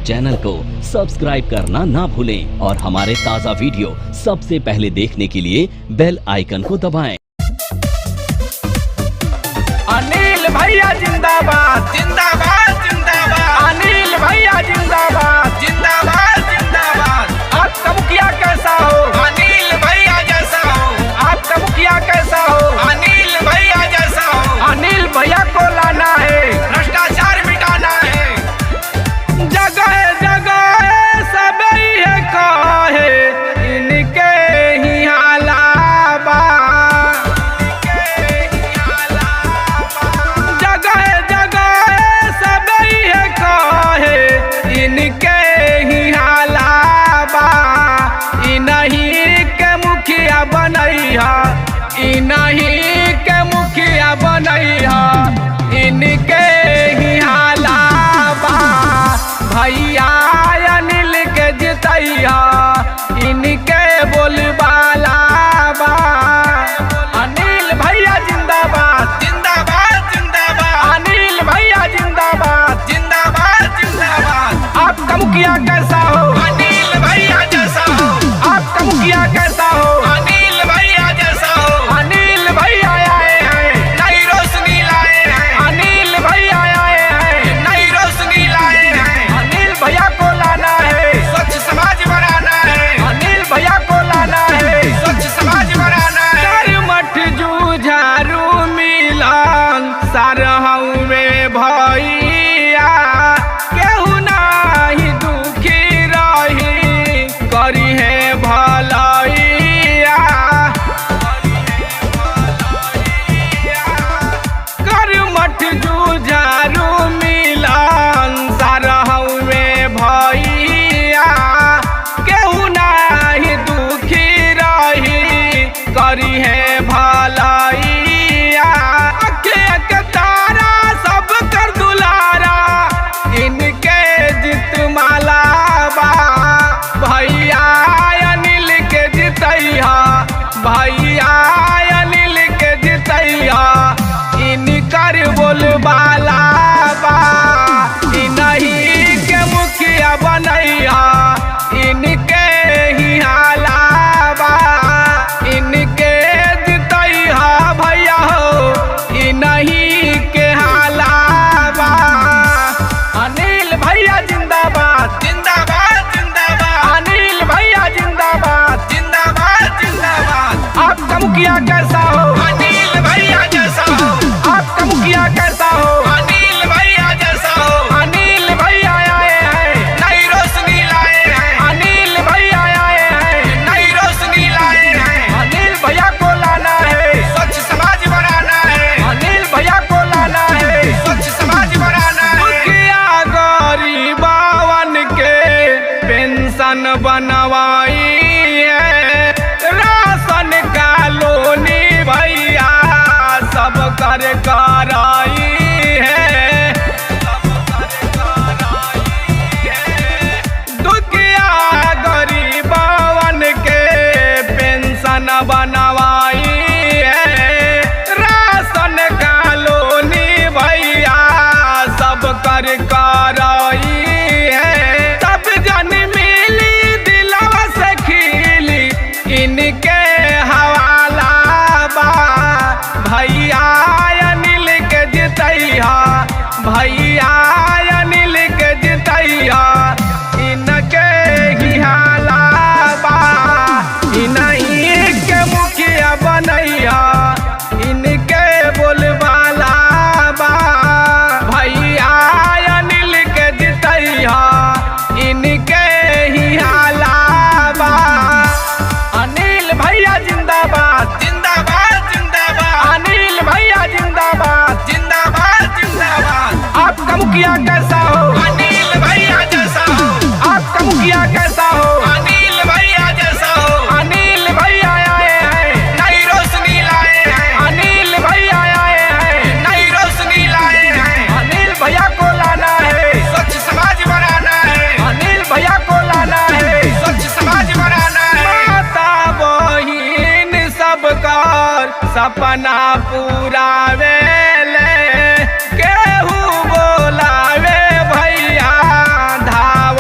Channel को subscribe करना ना भूलें और हमारे ताज़ा वीडियो सबसे पहले देखने के लिए बेल आइकन को दबाएं। अनिल भैया जिंदाबाद जिंदाबाद जिंदाबाद। अनिल भैया जिंदाबाद जिंदाबाद जिंदाबाद। आपका मुखिया कैसा हो? अनिल भैया जैसा हो। आपका मुखिया कैसा हो? अनिल भैया जैसा हो। अनिल भैया को लाना है, भ्रष्टाचार मिटाना है। जगह जगह सब है काहे इनके ही हालाबा। जगह जगह सब है काहे इनके ही हालाबा। इन्हीं के मुखिया बनैया, इन्हीं के मुखिया बनैया, इनके ही हालाबा। भैया अनिल के जितैया, इनके बोलबाला बा। अनिल भैया जिंदाबाद जिंदाबाद जिंदाबाद। अनिल भैया जिंदाबाद जिंदाबाद जिंदाबाद। आपका मुखिया कैसा हो? अनिल भैया जैसा हो। आपका मुखिया कैसा हो? अनिल भैया जैसा हो। अनिल भैया आए हैं, नई रोशनी लाए हैं। अनिल भैया आए हैं, नई रोशनी लाए हैं। अनिल भैया को लाना है, स्वच्छ समाज बनाना है। अनिल भैया को लाना है, स्वच्छ समाज बनाना है। मठ जूझारू मिलन सरहु में भैया, केहू नाही दुखी रही, करी है भलैया। कर मठ जूझारू मिलन सरहु में भैया, केहू नाही दुखी रही, करी है भलैया। अखे के तारा सब कर दुलारा, इनके जित माला बा। भैया अनिल के जितैया, भैया अनिल के जितैया, इनकर बोलबाला बा। इन्हीं के मुखिया बनैया, इनके ही हालाबा। इनके जितैया भैया हो, इन्हीं के हालाबा। अनिल भैया जिंदाबाद जिंदाबाद जिंदाबाद। अनिल भैया जिंदाबाद जिंदाबाद जिंदाबाद। आपका मुखिया कैसा हो? अनिल भैया जैसा हो। आपका मुखिया कैसा हो? अनिल भैया जैसा हो। अनिल भैया आए हैं, नई रोशनी लाए हैं। अनिल भैया आए हैं, नई रोशनी लाए हैं। अनिल भैया को लाना है, स्वच्छ समाज बनाना है। अनिल भैया को लाना है, स्वच्छ समाज बनाना है। मुखिया गरीबवन के पेंशन बनवाई है, राशन का लोनी भैया सब कर कराई है। दुखिया गरीबवन के पेंशन बनवाई है, राशन का लोनी भैया सब कर कराई है। सब जन मिली दिलवा से खिली, इनके हवाला बा। भैया अनिल के जितैया, भैया अनिल के जितैया, इनके ही हालाबा। इन्हीं के मुखिया बनैया, इनके बोलबाला बा। भैया अनिल के जितैया, इनके ही हालाबा। अनिल भैया जिंदाबाद जिंदाबाद जिंदाबाद। अनिल भैया जिंदाबाद जिंदाबाद जिंदाबाद। आपका मुखिया कैसा हो? अनिल भैया जैसा हो। आपका मुखिया कैसा हो? अनिल भैया जैसा हो। अनिल भैया आए हैं, नई रोशनी लाए हैं। अनिल भैया आए हैं, नई रोशनी लाए हैं। अनिल भैया को लाना है, स्वच्छ समाज बनाना है। अनिल भैया को लाना है, स्वच्छ समाज बनाना है। माता बहिन सबकर सपना पूरा वेले, केहू बोलावे भैया धाव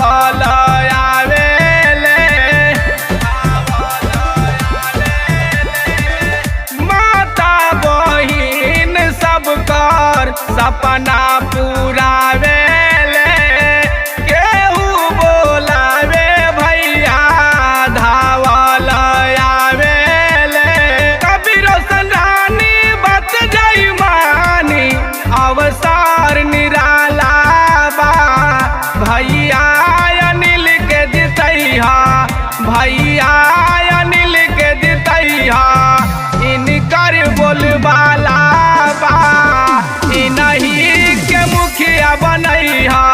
भैया अनिल के जितैहा, भैया अनिल के जितैहा, इनकर बोलबाला बा, इन्हीं के मुखिया बनैहा।